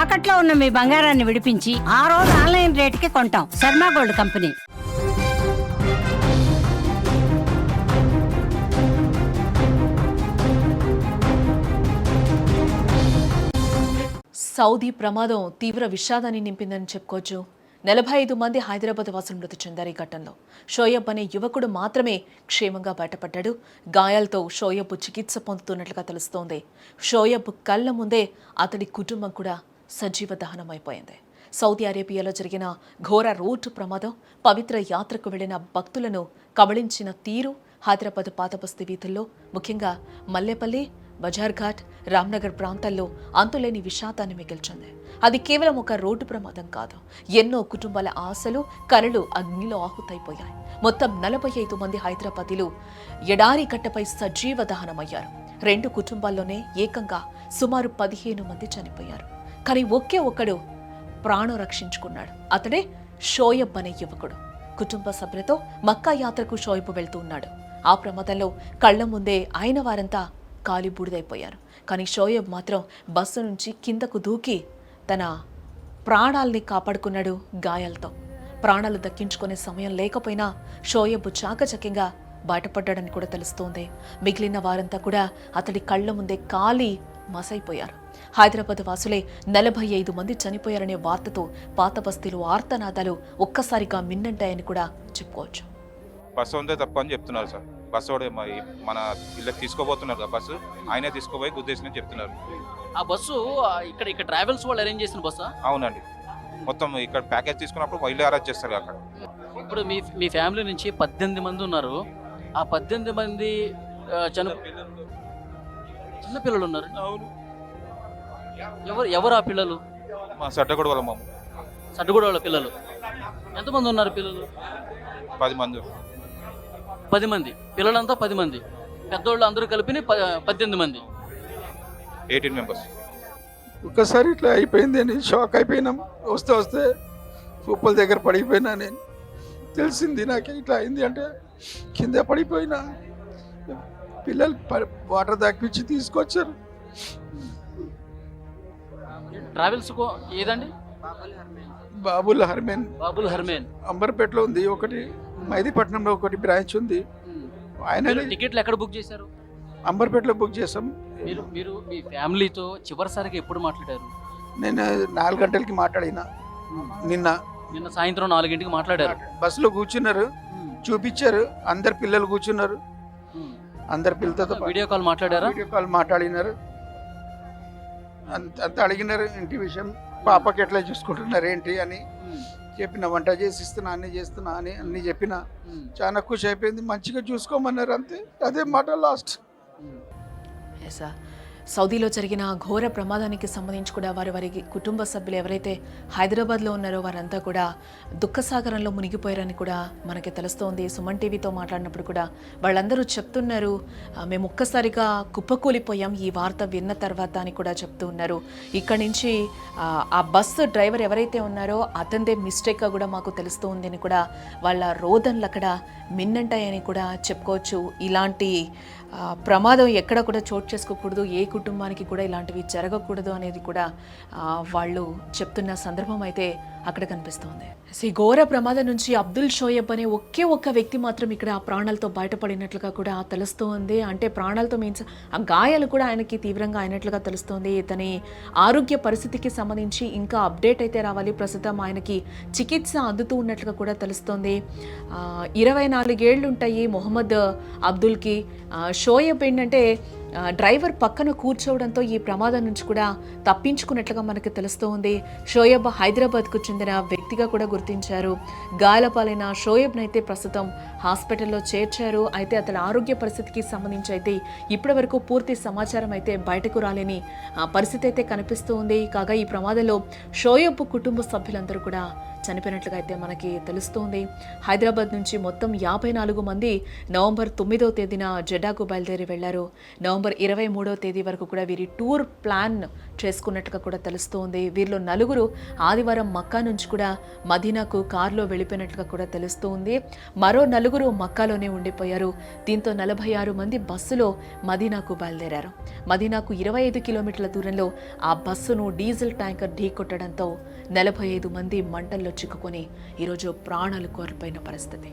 తాకట్లో ఉన్న మీ బంగారాన్ని విడిపించి ఆ రోజు ఆన్లైన్ రేటుకి కొంటాం. Sharma gold company. సౌదీ ప్రమాదం తీవ్ర విషాదాన్ని నింపిందని చెప్పుకోవచ్చు. 45 మంది హైదరాబాద్ వాసులు మృతి చెందారు. ఈ ఘటనలో షోయబ్ అనే యువకుడు మాత్రమే క్షేమంగా బయటపడ్డాడు. గాయాలతో షోయబ్ చికిత్స పొందుతున్నట్లుగా తెలుస్తోంది. షోయబ్ కళ్ళ ముందే అతడి కుటుంబం కూడా సజీవ దహనమైపోయింది. సౌదీ అరేబియాలో జరిగిన ఘోర రోడ్డు ప్రమాదం పవిత్ర యాత్రకు వెళ్లిన భక్తులను కబళించిన తీరు హైదరాబాద్ పాతబస్తీ వీధుల్లో, ముఖ్యంగా మల్లేపల్లి, బజార్ఘాట్, రామ్నగర్ ప్రాంతాల్లో అంతులేని విషాదాన్ని మిగిల్చింది. అది కేవలం ఒక రోడ్డు ప్రమాదం కాదు. ఎన్నో కుటుంబాల ఆశలు, కలలు అగ్నిలో ఆహుతైపోయాయి. మొత్తం 45 మంది హైదరాబాదీలు ఎడారి కట్టపై సజీవ దహనమయ్యారు. 2 కుటుంబాల్లోనే ఏకంగా సుమారు 15 మంది చనిపోయారు. కానీ ఒకే ఒక్కడు ప్రాణం రక్షించుకున్నాడు. అతడే షోయబ్ అనే యువకుడు. కుటుంబ సభ్యులతో మక్కా యాత్రకు షోయబ్ వెళ్తూ ఉన్నాడు. ఆ ప్రమాదంలో కళ్ల ముందే ఆయన వారంతా కాలి బూడిదైపోయారు. కానీ షోయబ్ మాత్రం బస్సు నుంచి కిందకు దూకి తన ప్రాణాల్ని కాపాడుకున్నాడు. గాయాలతో ప్రాణాలు దక్కించుకునే సమయం లేకపోయినా షోయబ్ చాకచక్యంగా బయటపడ్డాడని కూడా తెలుస్తోంది. మిగిలిన వారంతా కూడా అతడి కళ్ల ముందే కాలి మసైపోయారు. హైదరాబాద్ వాసులే 45 మంది చనిపోయారనే వార్తతో పాత బస్తీలు ఆర్తనాదాలు ఒక్కసారిగా మిన్నంటాయని కూడా చెప్పుకోవచ్చు. బస్సు ఉందే తప్ప అని చెప్తున్నారు సార్. బస్సు వాడే మన ఇళ్ళకి తీసుకోబోతున్నారు కదా, బస్సు ఆయనే తీసుకోపోయి గుద్దేసినని చెప్తున్నారు. ఆ బస్సు ఇక్కడ ట్రావెల్స్ వాళ్ళు అరేంజ్ చేసిన బస్సా? అవునండి, మొత్తం ఇక్కడ ప్యాకేజ్ తీసుకున్నప్పుడు వీళ్ళే అరేంజ్ చేస్తారు అక్కడ. ఇప్పుడు మీ ఫ్యామిలీ నుంచి 18 మంది ఉన్నారు. ఆ 18 మంది చిన్న పిల్లలు ఉన్నారు. అవును. ఎవరు ఆ పిల్లలు? మా సడ్డగూడ వాళ్ళ మామ. సడ్డుగూడ వాళ్ళ పిల్లలు ఎంతమంది ఉన్నారు? పిల్లలు 10 మంది. 10 మంది పిల్లలంతా 10 మంది, పెద్దోళ్ళు అందరూ కలిపి 18 మంది, 18 మెంబర్స్. ఒక్కసారి ఇట్లా అయిపోయింది అని షాక్ అయిపోయినాం. వస్తే ఉప్పల దగ్గర పడిపోయినా. నేను తెలిసింది నాకు ఇట్లా అయింది అంటే కింద పడిపోయినా. పిల్లలు వాటర్ దాక్కించి తీసుకొచ్చారు. ట్రావెల్స్ ఏదండి? బాబుల్ హర్మేన్ అంబర్పేటలో ఉంది ఒకటి, మైదీపట్నంలో ఒకటి బ్రాంచ్ ఉంది. ఆయన టికెట్లు ఎక్కడ బుక్ చేశారు? అంబర్పేటలో బుక్ చేసాం. మీరు మీ ఫ్యామిలీతో చివరిసారిగా ఎప్పుడు మాట్లాడారు? నేను 4 గంటలకి మాట్లాడినా. నిన్న సాయంత్రం 4 గంటలకు మాట్లాడారు. బస్సులో కూర్చున్నారు, చూపించారు. అందరు పిల్లలు కూర్చున్నారు. అందరు పిల్లలతో వీడియో కాల్ మాట్లాడినారు. అంత అడిగినారు ఇంటి విషయం, పాపకి ఎట్లా చూసుకుంటున్నారు ఏంటి అని చెప్పిన. వంట చేసిస్తున్నా, అన్ని చేస్తున్నా అని అన్ని చెప్పిన. చాలా ఖుషి అయిపోయింది. మంచిగా చూసుకోమన్నారు, అంతే. అదే మాట లాస్ట్. సౌదీలో జరిగిన ఘోర ప్రమాదానికి సంబంధించి కూడా వారి కుటుంబ సభ్యులు ఎవరైతే హైదరాబాద్లో ఉన్నారో వారంతా కూడా దుఃఖసాగరంలో మునిగిపోయారని కూడా మనకి తెలుస్తోంది. సుమన్ టీవీతో మాట్లాడినప్పుడు కూడా వాళ్ళందరూ చెప్తున్నారు, మేము ఒక్కసారిగా కుప్పకూలిపోయాం ఈ వార్త విన్న తర్వాత అని కూడా చెప్తూ ఉన్నారు. ఇక్కడి నుంచి ఆ బస్సు డ్రైవర్ ఎవరైతే ఉన్నారో అతనిదే మిస్టేక్గా కూడా మాకు తెలుస్తూ ఉంది అని కూడా వాళ్ళ రోదనలు అక్కడ మిన్నంటాయని కూడా చెప్పుకోవచ్చు. ఇలాంటి ప్రమాదం ఎక్కడ కూడా చోటు చేసుకోకూడదు, ఏ కుటుంబానికి కూడా ఇలాంటివి జరగకూడదు అనేది కూడా వాళ్ళు చెప్తున్న సందర్భం అయితే అక్కడ కనిపిస్తోంది. ఈ ఘోర ప్రమాదం నుంచి అబ్దుల్ షోయబ్ అనే ఒక్క వ్యక్తి మాత్రం ఇక్కడ ఆ ప్రాణాలతో బయటపడినట్లుగా కూడా తెలుస్తోంది. అంటే ప్రాణాలతో మీన్స్ ఆ గాయాలు కూడా ఆయనకి తీవ్రంగా అయినట్లుగా తెలుస్తోంది. ఇతని ఆరోగ్య పరిస్థితికి సంబంధించి ఇంకా అప్డేట్ అయితే రావాలి. ప్రస్తుతం ఆయనకి చికిత్స అందుతూ ఉన్నట్లుగా కూడా తెలుస్తోంది. 24 ఏళ్ళు ఉంటాయి మొహమ్మద్ అబ్దుల్కి. షోయబ్ ఏంటంటే డ్రైవర్ పక్కన కూర్చోవడంతో ఈ ప్రమాదం నుంచి కూడా తప్పించుకున్నట్లుగా మనకు తెలుస్తోంది. షోయబ్ హైదరాబాద్కు చెందిన వ్యక్తిగా కూడా గుర్తించారు. గాయాలపాలైన షోయబ్ని అయితే ప్రస్తుతం హాస్పిటల్లో చేర్చారు. అయితే అతని ఆరోగ్య పరిస్థితికి సంబంధించి అయితే ఇప్పటి వరకు పూర్తి సమాచారం అయితే బయటకు రాలేని పరిస్థితి అయితే కనిపిస్తూ ఉంది. కాగా ఈ ప్రమాదంలో షోయబ్ కుటుంబ సభ్యులందరూ కూడా చనిపోయినట్లుగా అయితే మనకి తెలుస్తోంది. హైదరాబాద్ నుంచి మొత్తం 54 మంది నవంబర్ 9వ తేదీన జెడ్డాకు బయలుదేరి వెళ్లారు. నవంబర్ 23వ తేదీ వరకు కూడా వీరి టూర్ ప్లాన్ చేసుకున్నట్టుగా కూడా తెలుస్తోంది. వీరిలో 4 ఆదివారం మక్కా నుంచి కూడా మదీనాకు కారులో వెళ్ళిపోయినట్లుగా కూడా తెలుస్తోంది. మరో 4 మక్కాలోనే ఉండిపోయారు. దీంతో 46 మంది బస్సులో మదీనాకు బయలుదేరారు. మదీనాకు 25 కిలోమీటర్ల దూరంలో ఆ బస్సును డీజిల్ ట్యాంకర్ ఢీకొట్టడంతో 45 మంది మంటల్లో చిక్కుకొని ఈరోజు ప్రాణాలు కోల్పోయిన పరిస్థితి.